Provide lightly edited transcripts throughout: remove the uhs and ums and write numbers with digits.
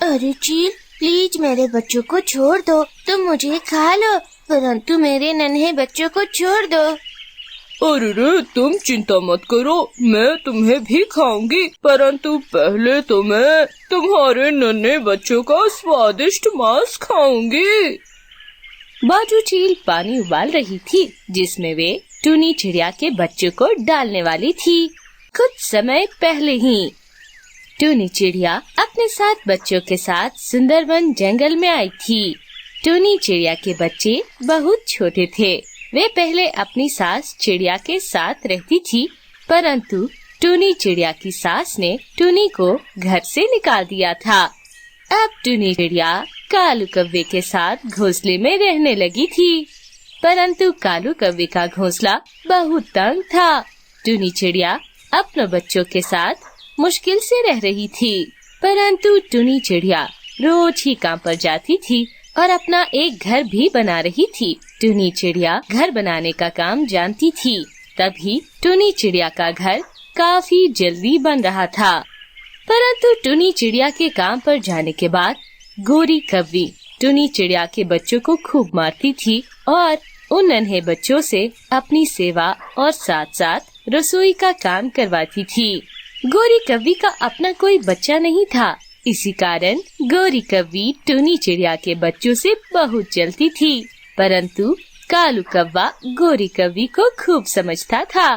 अरे चील, प्लीज मेरे बच्चों को छोड़ दो, तुम मुझे खा लो, परंतु मेरे नन्हे बच्चों को छोड़ दो। अरे रे, तुम चिंता मत करो, मैं तुम्हें भी खाऊंगी, परंतु पहले तो मैं तुम्हारे नन्हे बच्चों का स्वादिष्ट मांस खाऊंगी। बाजू चील पानी उबाल रही थी जिसमें वे टूनी चिड़िया के बच्चों को डालने वाली थी। कुछ समय पहले ही टूनी चिड़िया अपने 7 बच्चों के साथ सुंदरबन जंगल में आई थी। टूनी चिड़िया के बच्चे बहुत छोटे थे। वे पहले अपनी सास चिड़िया के साथ रहती थी, परंतु टूनी चिड़िया की सास ने टूनी को घर से निकाल दिया था। अब टूनी चिड़िया कालू कौवे के साथ घोंसले में रहने लगी थी, परंतु कालू कौवे का घोंसला बहुत तंग था। टूनी चिड़िया अपने बच्चों के साथ मुश्किल से रह रही थी, परंतु टूनी चिड़िया रोज ही काम पर जाती थी और अपना एक घर भी बना रही थी। टूनी चिड़िया घर बनाने का काम जानती थी, तभी टूनी चिड़िया का घर काफी जल्दी बन रहा था। परंतु टूनी चिड़िया के काम पर जाने के बाद गोरी कौवी टूनी चिड़िया के बच्चों को खूब मारती थी और उन नन्हे बच्चों से अपनी सेवा और साथ साथ रसोई का काम करवाती थी। गोरी कौवी का अपना कोई बच्चा नहीं था, इसी कारण गोरी कौवी टूनी चिड़िया के बच्चों से बहुत जलती थी, परंतु कालू कौवा गोरी कौवी को खूब समझता था।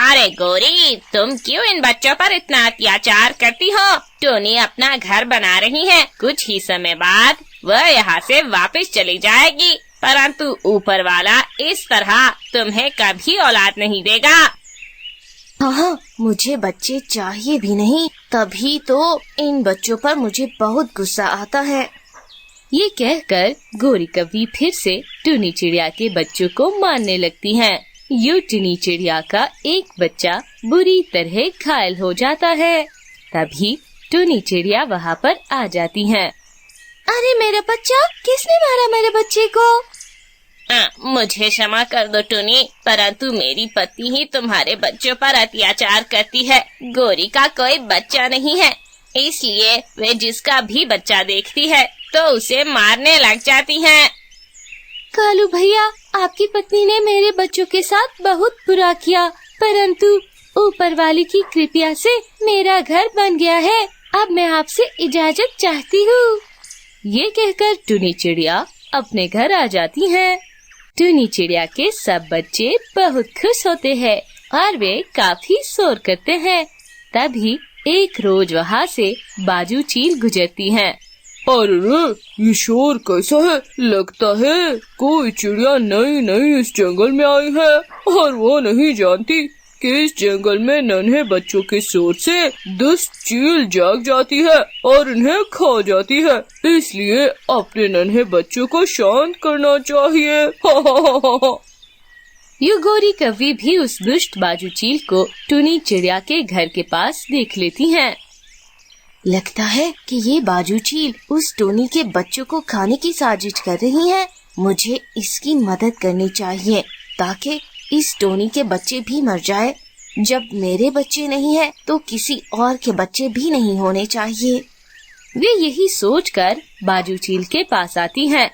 अरे गोरी, तुम क्यों इन बच्चों पर इतना अत्याचार करती हो? टूनी अपना घर बना रही है, कुछ ही समय बाद वह यहाँ से वापस चली जाएगी, परंतु ऊपर वाला इस तरह तुम्हें कभी औलाद नहीं देगा। हाँ, मुझे बच्चे चाहिए भी नहीं, तभी तो इन बच्चों पर मुझे बहुत गुस्सा आता है। ये कहकर गोरी कौवी फिर से टूनी चिड़िया के बच्चों को मारने लगती है। यूं टूनी चिड़िया का एक बच्चा बुरी तरह घायल हो जाता है। तभी टूनी चिड़िया वहाँ पर आ जाती है। अरे मेरा बच्चा, किसने मारा मेरे बच्चे को? मुझे क्षमा कर दो टूनी, परंतु मेरी पत्नी ही तुम्हारे बच्चों पर अत्याचार करती है। गोरी का कोई बच्चा नहीं है, इसलिए वे जिसका भी बच्चा देखती है तो उसे मारने लग जाती है। कालू भैया, आपकी पत्नी ने मेरे बच्चों के साथ बहुत बुरा किया, परंतु ऊपर वाले की कृपा से मेरा घर बन गया है। अब मैं आपसे इजाजत चाहती हूँ। ये कहकर टूनी चिड़िया अपने घर आ जाती है। टूनी चिड़िया के सब बच्चे बहुत खुश होते हैं और वे काफी शोर करते हैं। तभी एक रोज वहाँ से बाजू चील गुजरती है। अरे, ये शोर कैसा है? लगता है कोई चिड़िया नई नई इस जंगल में आई है और वो नहीं जानती कि इस जंगल में नन्हे बच्चों के शोर से दुष्ट चील जाग जाती है और इन्हें खा जाती है, इसलिए अपने नन्हे बच्चों को शांत करना चाहिए। यूं गोरी कौवी भी उस दुष्ट बाजू चील को टूनी चिड़िया के घर के पास देख लेती हैं। लगता है कि ये बाजू चील उस टोनी के बच्चों को खाने की साजिश कर रही है। मुझे इसकी मदद करनी चाहिए ताकि इस टोनी के बच्चे भी मर जाए। जब मेरे बच्चे नहीं है तो किसी और के बच्चे भी नहीं होने चाहिए। वे यही सोचकर बाजू चील के पास आती हैं।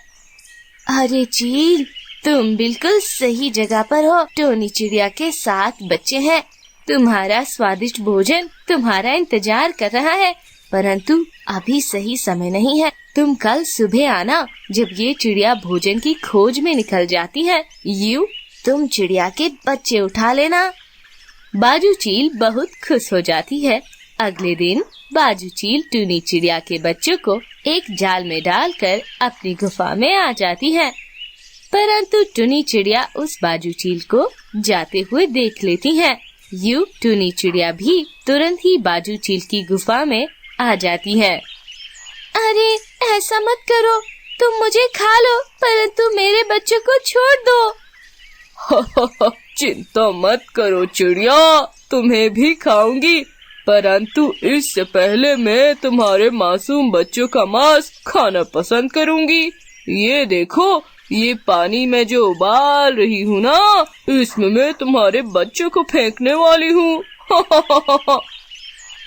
अरे चील, तुम बिल्कुल सही जगह पर हो। टोनी चिड़िया के 7 बच्चे हैं। तुम्हारा स्वादिष्ट भोजन तुम्हारा इंतजार कर रहा है, परंतु अभी सही समय नहीं है। तुम कल सुबह आना, जब ये चिड़िया भोजन की खोज में निकल जाती है। यूं तुम चिड़िया के बच्चे उठा लेना। बाजू चील बहुत खुश हो जाती है। अगले दिन बाजू चील टूनी चिड़िया के बच्चों को एक जाल में डालकर अपनी गुफा में आ जाती है, परंतु टूनी चिड़िया उस बाजू चील को जाते हुए देख लेती है। यूं टूनी चिड़िया भी तुरंत ही बाजू चील की गुफा में आ जाती है। अरे ऐसा मत करो, तुम मुझे खा लो, परंतु मेरे बच्चों को छोड़ दो। चिंता मत करो चिड़िया, तुम्हें भी खाऊंगी, परंतु इससे पहले मैं तुम्हारे मासूम बच्चों का मांस खाना पसंद करूंगी। ये देखो, ये पानी में जो उबाल रही हूँ ना, इसमें मैं तुम्हारे बच्चों को फेंकने वाली हूँ।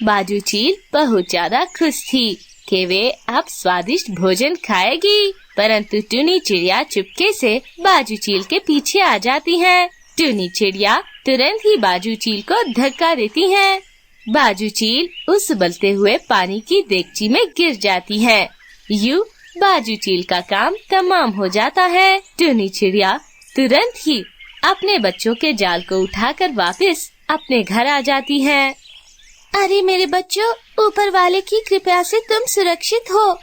बाजू चील बहुत ज्यादा खुश थी कि वे अब स्वादिष्ट भोजन खाएगी, परंतु टुनी चिड़िया चुपके से बाजू चील के पीछे आ जाती है। टुनी चिड़िया तुरंत ही बाजू चील को धक्का देती है। बाजू चील उस उबलते हुए पानी की देगची में गिर जाती है। यूं बाजू चील का काम तमाम हो जाता है। टुनी चिड़िया तुरंत ही अपने बच्चों के जाल को उठाकर वापस अपने घर आ जाती है। अरे मेरे बच्चों, ऊपर वाले की कृपा से तुम सुरक्षित हो।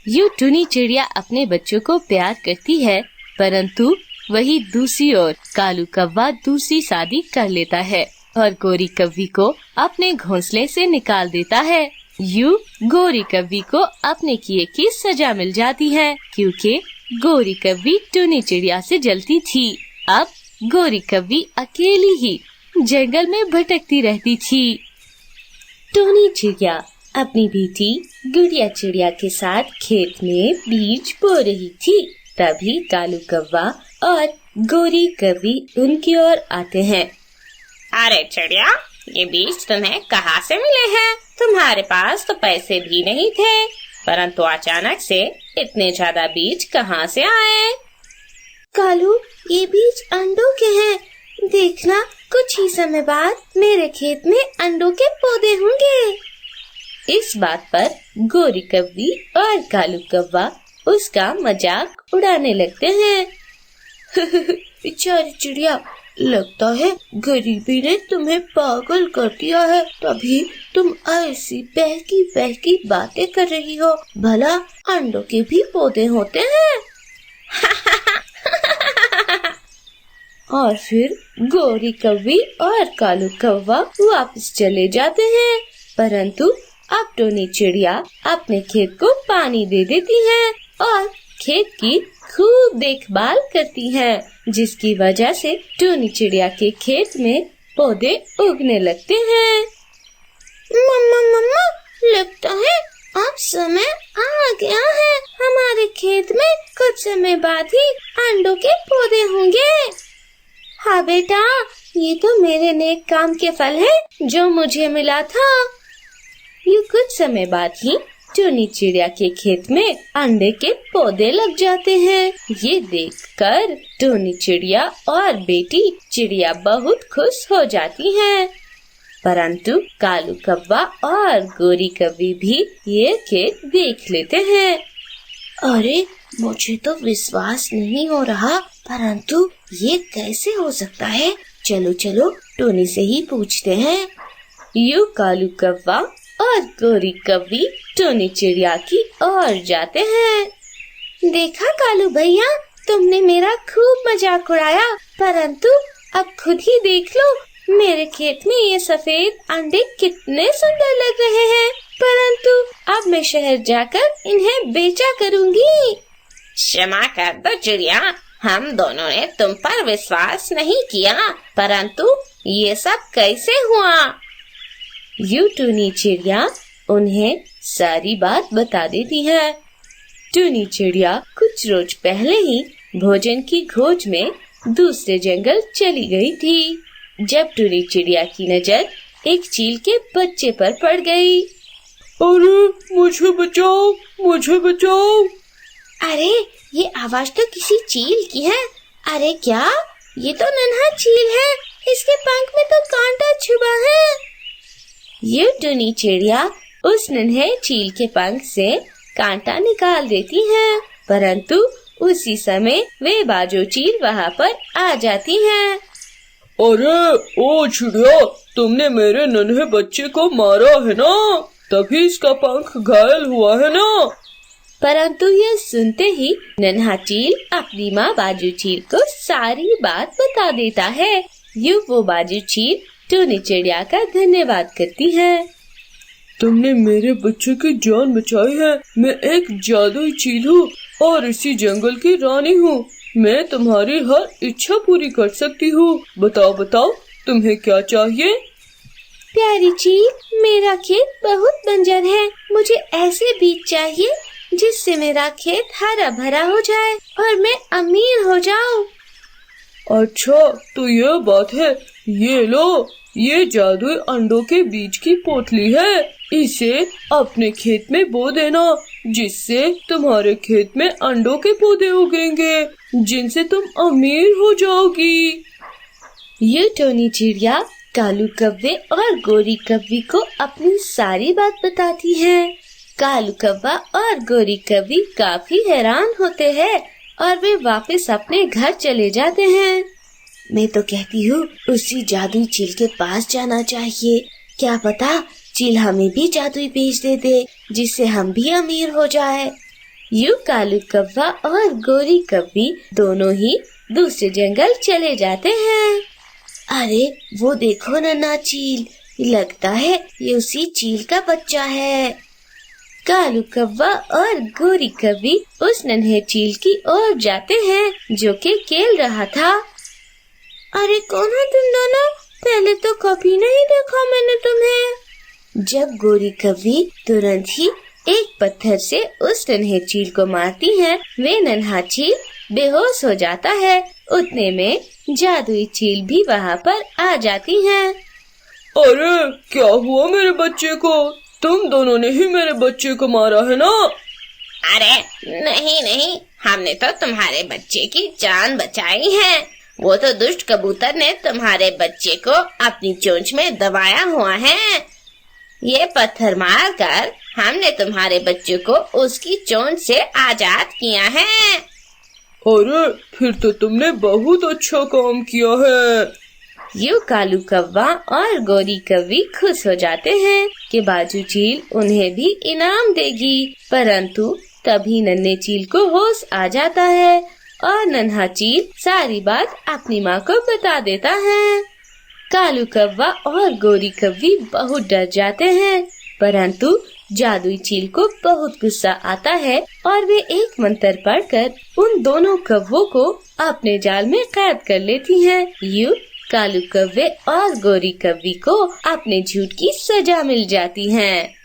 यूं टुनी चिड़िया अपने बच्चों को प्यार करती है, परंतु वही दूसरी ओर कालू कौवा दूसरी शादी कर लेता है और गोरी कौवी को अपने घोंसले से निकाल देता है। यूं गोरी कौवी को अपने किए की सजा मिल जाती है, क्योंकि गोरी कौवी टुनी चिड़िया से जलती थी। अब गोरी कौवी अकेली ही जंगल में भटकती रहती थी। टुनी चिड़िया अपनी बेटी गुड़िया चिड़िया के साथ खेत में बीज बो रही थी। तभी कालू कौवा और गोरी कौवी उनकी ओर आते हैं। अरे चिड़िया, ये बीज तुम्हें कहाँ से मिले हैं? तुम्हारे पास तो पैसे भी नहीं थे, परंतु अचानक से इतने ज्यादा बीज कहाँ से आए? कालू, ये बीज अंडों के हैं। देखना, कुछ ही समय बाद मेरे खेत में अंडों के पौधे होंगे। इस बात पर गोरी कौवी और कालू कौवा उसका मजाक उड़ाने लगते हैं। बेचारी चिड़िया, लगता है गरीबी ने तुम्हें पागल कर दिया है, तभी तुम ऐसी बहकी बहकी बातें कर रही हो। भला अंडों के भी पौधे होते हैं। और फिर गोरी कौवी और कालू कौवा वापस चले जाते हैं, परंतु अब टुनी चिड़िया अपने खेत को पानी दे देती है और खेत की खूब देखभाल करती है, जिसकी वजह से टुनी चिड़िया के खेत में पौधे उगने लगते हैं। मम्मा, लगता है अब समय आ गया है। हमारे खेत में कुछ समय बाद ही अंडों के पौधे होंगे। हाँ बेटा, ये तो मेरे नेक काम के फल है जो मुझे मिला था। ये कुछ समय बाद ही टुनी चिड़िया के खेत में अंडे के पौधे लग जाते हैं। ये देखकर टुनी चिड़िया और बेटी चिड़िया बहुत खुश हो जाती हैं। परंतु कालू कौवा और गोरी कौवी भी ये खेत देख लेते हैं। अरे, मुझे तो विश्वास नहीं हो रहा, परंतु ये कैसे हो सकता है? चलो चलो टुनी से ही पूछते हैं। यूं कालू कौवा और गोरी कौवी टुनी चिड़िया की ओर जाते हैं। देखा कालू भैया, तुमने मेरा खूब मजाक उड़ाया, परंतु अब खुद ही देख लो, मेरे खेत में ये सफेद अंडे कितने सुंदर लग रहे हैं। परंतु अब मैं शहर जाकर इन्हें बेचा करूंगी। क्षमा कर दो चिड़िया, हम दोनों ने तुम पर विश्वास नहीं किया, परंतु ये सब कैसे हुआ? यूं टुनी चिड़िया उन्हें सारी बात बता देती है। टुनी चिड़िया कुछ रोज पहले ही भोजन की खोज में दूसरे जंगल चली गई थी, जब टुनी चिड़िया की नजर एक चील के बच्चे पर पड़ गई। अरे मुझे बचाओ, मुझे बचाओ। अरे, ये आवाज तो किसी चील की है। अरे क्या, ये तो नन्हा चील है, इसके पंख में तो कांटा छुपा है। ये टुनी चिड़िया उस नन्हे चील के पंख से कांटा निकाल देती है, परंतु उसी समय वे बाजू चील वहाँ पर आ जाती हैं। अरे ओ चिड़िया, तुमने मेरे नन्हे बच्चे को मारा है ना, तभी इसका पंख घायल हुआ है ना। परंतु ये सुनते ही नन्हा चील अपनी माँ बाजू चील को सारी बात बता देता है। यूं वो बाजू चील टुनी चिड़िया का धन्यवाद करती है। तुमने मेरे बच्चे की जान बचाई है। मैं एक जादुई चील हूँ और इसी जंगल की रानी हूँ। मैं तुम्हारी हर इच्छा पूरी कर सकती हूँ। बताओ बताओ, तुम्हें क्या चाहिए? प्यारी चील, मेरा खेत बहुत बंजर है। मुझे ऐसे बीज चाहिए जिससे मेरा खेत हरा भरा हो जाए और मैं अमीर हो जाऊं। अच्छा तो ये बात है, ये लो, ये जादुई अंडों के बीज की पोटली है। इसे अपने खेत में बो देना, जिससे तुम्हारे खेत में अंडों के पौधे उगेंगे, जिनसे तुम अमीर हो जाओगी। ये टोनी चिड़िया कालू कव्वे और गोरी कव्वी को अपनी सारी बात बताती है। कालू कव्वा और गोरी कव्वी काफी हैरान होते हैं और वे वापस अपने घर चले जाते हैं। मैं तो कहती हूँ उसी जादुई चील के पास जाना चाहिए। क्या पता चील हमें भी जादुई बीज दे दे, जिससे हम भी अमीर हो जाए। यूं कालू कव्वा और गोरी कव्वी दोनों ही दूसरे जंगल चले जाते हैं। अरे वो देखो नन्हा चील, लगता है ये उसी चील का बच्चा है। कालू कव्वा और गोरी कव्वी उस नन्हे चील की ओर जाते हैं जो कि खेल रहा था। अरे कौन है तुम दोनों? पहले तो कभी नहीं देखा मैंने तुम्हें। जब गोरी कव्वी तुरंत ही एक पत्थर से उस नन्हे चील को मारती है, वे नन्हा चील बेहोश हो जाता है। उतने में जादुई चील भी वहाँ पर आ जाती है। अरे क्या हुआ मेरे बच्चे को? तुम दोनों ने ही मेरे बच्चे को मारा है ना? अरे नहीं नहीं, हमने तो तुम्हारे बच्चे की जान बचाई है। वो तो दुष्ट कबूतर ने तुम्हारे बच्चे को अपनी चोंच में दबाया हुआ है। ये पत्थर मार कर हमने तुम्हारे बच्चे को उसकी चोंच से आजाद किया है। अरे फिर तो तुमने बहुत अच्छा काम किया है। यूं कालू कव्वा और गोरी कव्वी खुश हो जाते हैं कि बाजू चील उन्हें भी इनाम देगी। परंतु तभी नन्हे चील को होश आ जाता है और नन्हा चील सारी बात अपनी माँ को बता देता है। कालू कव्वा और गोरी कव्वी बहुत डर जाते हैं, परंतु जादुई चील को बहुत गुस्सा आता है और वे एक मंत्र पढ़कर उन दोनों कव्वों को अपने जाल में कैद कर लेती हैं। यूं कालू कव्वे और गोरी कव्वी को अपने झूठ की सजा मिल जाती है।